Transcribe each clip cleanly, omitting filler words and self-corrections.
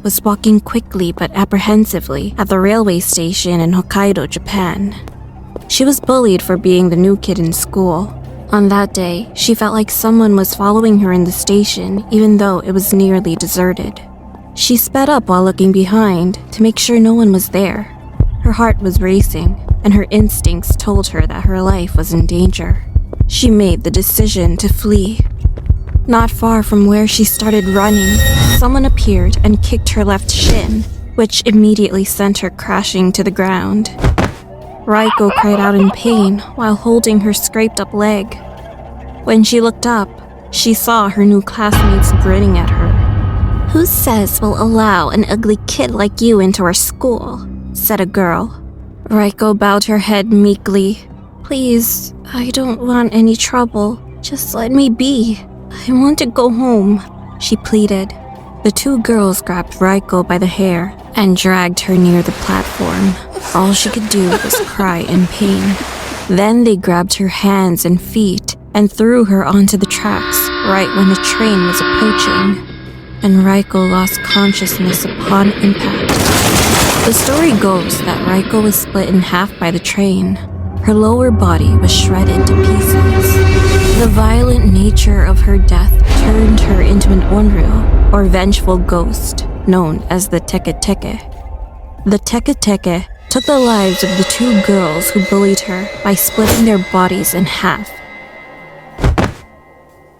was walking quickly but apprehensively at the railway station in Hokkaido, Japan. She was bullied for being the new kid in school. On that day, she felt like someone was following her in the station even though it was nearly deserted. She sped up while looking behind to make sure no one was there. Her heart was racing, and her instincts told her that her life was in danger. She made the decision to flee. Not far from where she started running, someone appeared and kicked her left shin, which immediately sent her crashing to the ground. Raiko cried out in pain while holding her scraped-up leg. When she looked up, she saw her new classmates grinning at her. "Who says we'll allow an ugly kid like you into our school?" said a girl. Raiko bowed her head meekly. "Please, I don't want any trouble. Just let me be. I want to go home," she pleaded. The two girls grabbed Raiko by the hair and dragged her near the platform. All she could do was cry in pain. Then they grabbed her hands and feet and threw her onto the tracks right when the train was approaching. And Raiko lost consciousness upon impact. The story goes that Raiko was split in half by the train. Her lower body was shredded to pieces. The violent nature of her death turned her into an onryo, or vengeful ghost, known as the teke. The teke took the lives of the two girls who bullied her by splitting their bodies in half.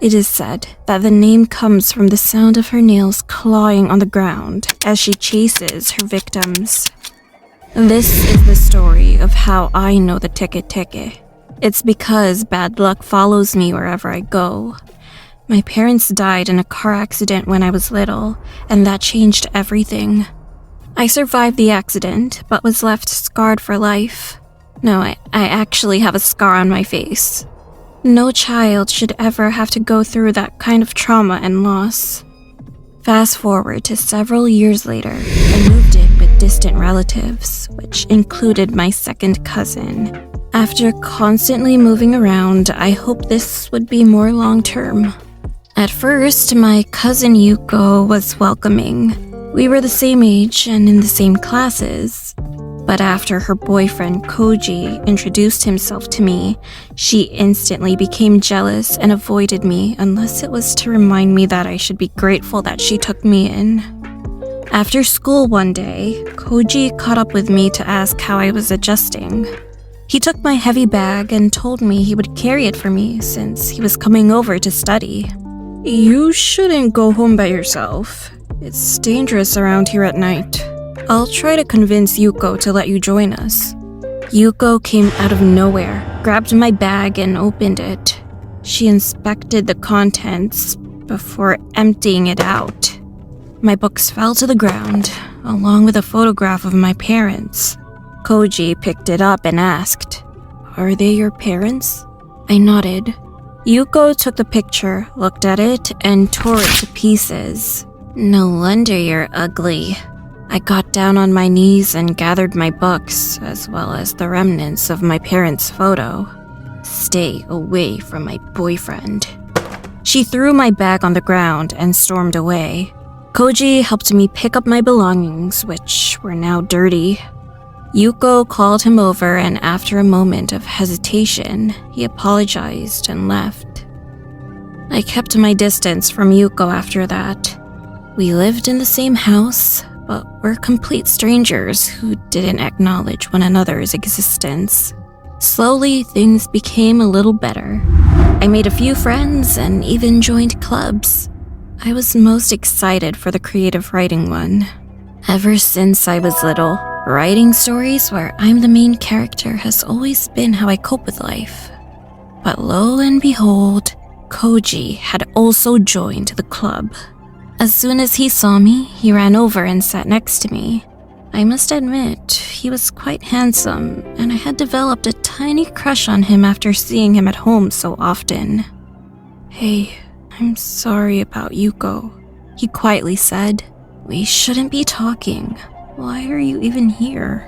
It is said that the name comes from the sound of her nails clawing on the ground as she chases her victims. This is the story of how I know the teke. It's because bad luck follows me wherever I go. My parents died in a car accident when I was little, and that changed everything. I survived the accident, but was left scarred for life. No, I actually have a scar on my face. No child should ever have to go through that kind of trauma and loss. Fast forward to several years later, I moved in with distant relatives, which included my second cousin. After constantly moving around, I hoped this would be more long-term. At first, my cousin Yuko was welcoming. We were the same age and in the same classes. But after her boyfriend Koji introduced himself to me, she instantly became jealous and avoided me unless it was to remind me that I should be grateful that she took me in. After school one day, Koji caught up with me to ask how I was adjusting. He took my heavy bag and told me he would carry it for me since he was coming over to study. "You shouldn't go home by yourself. It's dangerous around here at night. I'll try to convince Yuko to let you join us." Yuko came out of nowhere, grabbed my bag and opened it. She inspected the contents before emptying it out. My books fell to the ground, along with a photograph of my parents. Koji picked it up and asked, "Are they your parents?" I nodded. Yuko took the picture, looked at it, and tore it to pieces. "No wonder you're ugly." I got down on my knees and gathered my books, as well as the remnants of my parents' photo. "Stay away from my boyfriend." She threw my bag on the ground and stormed away. Koji helped me pick up my belongings, which were now dirty. Yuko called him over, and after a moment of hesitation, he apologized and left. I kept my distance from Yuko after that. We lived in the same house, but were complete strangers who didn't acknowledge one another's existence. Slowly, things became a little better. I made a few friends and even joined clubs. I was most excited for the creative writing one. Ever since I was little, writing stories where I'm the main character has always been how I cope with life. But lo and behold, Koji had also joined the club. As soon as he saw me, he ran over and sat next to me. I must admit, he was quite handsome, and I had developed a tiny crush on him after seeing him at home so often. "Hey, I'm sorry about Yuko," he quietly said. "We shouldn't be talking. Why are you even here?"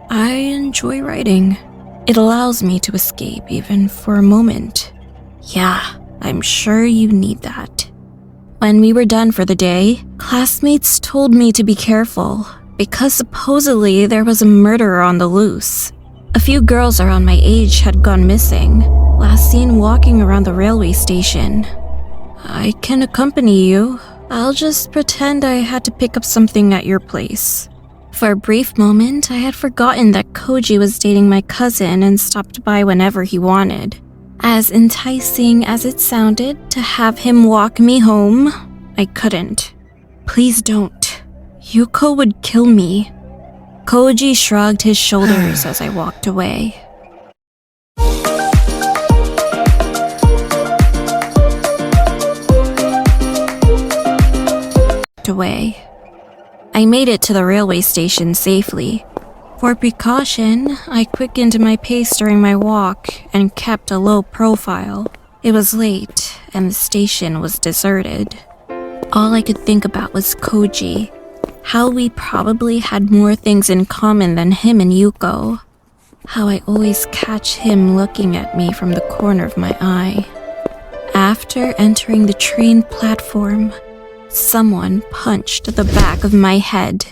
"I enjoy writing. It allows me to escape even for a moment." "Yeah, I'm sure you need that." When we were done for the day, classmates told me to be careful because supposedly there was a murderer on the loose. A few girls around my age had gone missing, last seen walking around the railway station. I can accompany you. I'll just pretend I had to pick up something at your place. For a brief moment, I had forgotten that Koji was dating my cousin and stopped by whenever he wanted. As enticing as it sounded to have him walk me home, I couldn't. Please don't. Yuko would kill me. Koji shrugged his shoulders as I walked away. I made it to the railway station safely. For precaution, I quickened my pace during my walk and kept a low profile. It was late, and the station was deserted. All I could think about was Koji, how we probably had more things in common than him and Yuko, how I always catch him looking at me from the corner of my eye. After entering the train platform, someone punched the back of my head.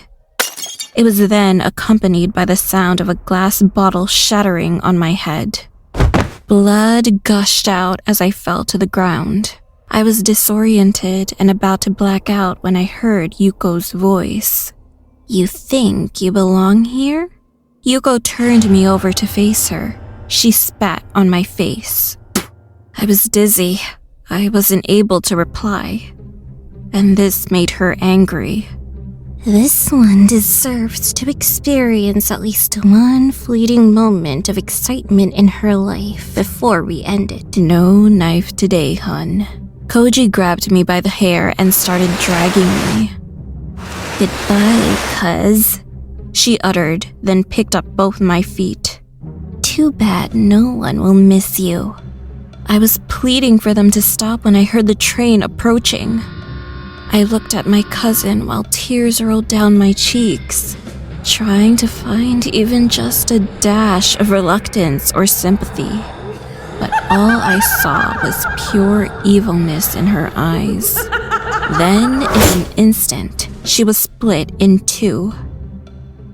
It was then accompanied by the sound of a glass bottle shattering on my head. Blood gushed out as I fell to the ground. I was disoriented and about to black out when I heard Yuko's voice. "You think you belong here?" Yuko turned me over to face her. She spat on my face. I was dizzy. I wasn't able to reply. And this made her angry. "This one deserves to experience at least one fleeting moment of excitement in her life before we end it. No knife today, hun." Koji grabbed me by the hair and started dragging me. "Goodbye, cuz," she uttered, then picked up both my feet. "Too bad no one will miss you." I was pleading for them to stop when I heard the train approaching. I looked at my cousin while tears rolled down my cheeks, trying to find even just a dash of reluctance or sympathy. But all I saw was pure evilness in her eyes. Then, in an instant, she was split in two.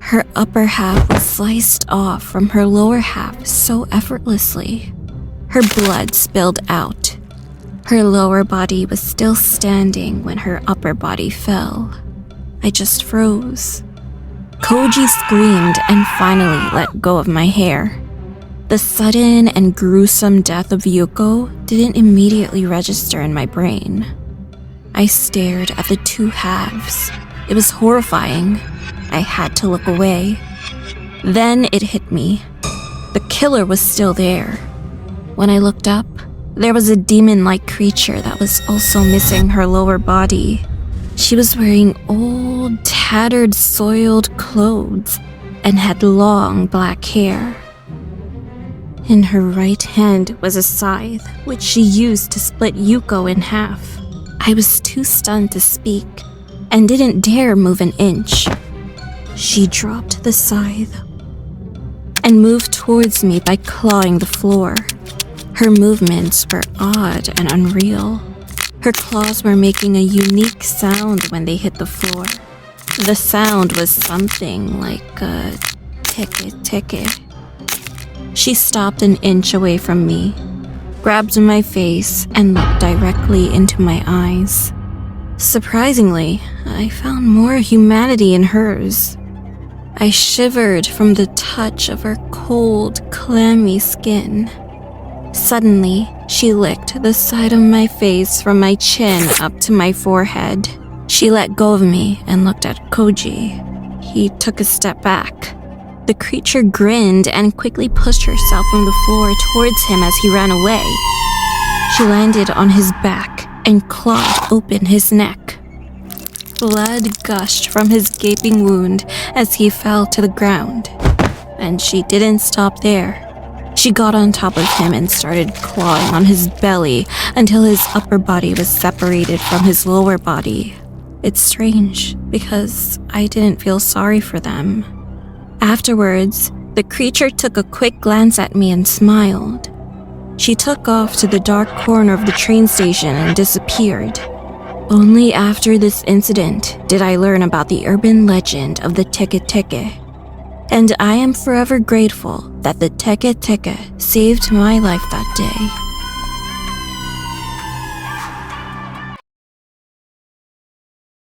Her upper half was sliced off from her lower half so effortlessly. Her blood spilled out. Her lower body was still standing when her upper body fell. I just froze. Koji screamed and finally let go of my hair. The sudden and gruesome death of Yuko didn't immediately register in my brain. I stared at the two halves. It was horrifying. I had to look away. Then it hit me. The killer was still there. When I looked up, there was a demon-like creature that was also missing her lower body. She was wearing old, tattered, soiled clothes and had long black hair. In her right hand was a scythe, which she used to split Yuko in half. I was too stunned to speak and didn't dare move an inch. She dropped the scythe and moved towards me by clawing the floor. Her movements were odd and unreal. Her claws were making a unique sound when they hit the floor. The sound was something like a teke. She stopped an inch away from me, grabbed my face, and looked directly into my eyes. Surprisingly, I found more humanity in hers. I shivered from the touch of her cold, clammy skin. Suddenly, she licked the side of my face from my chin up to my forehead. She let go of me and looked at Koji. He took a step back. The creature grinned and quickly pushed herself from the floor towards him as he ran away. She landed on his back and clawed open his neck. Blood gushed from his gaping wound as he fell to the ground. And she didn't stop there. She got on top of him and started clawing on his belly until his upper body was separated from his lower body. It's strange because I didn't feel sorry for them. Afterwards, the creature took a quick glance at me and smiled. She took off to the dark corner of the train station and disappeared. Only after this incident did I learn about the urban legend of the teke, and I am forever grateful that the teke saved my life that day.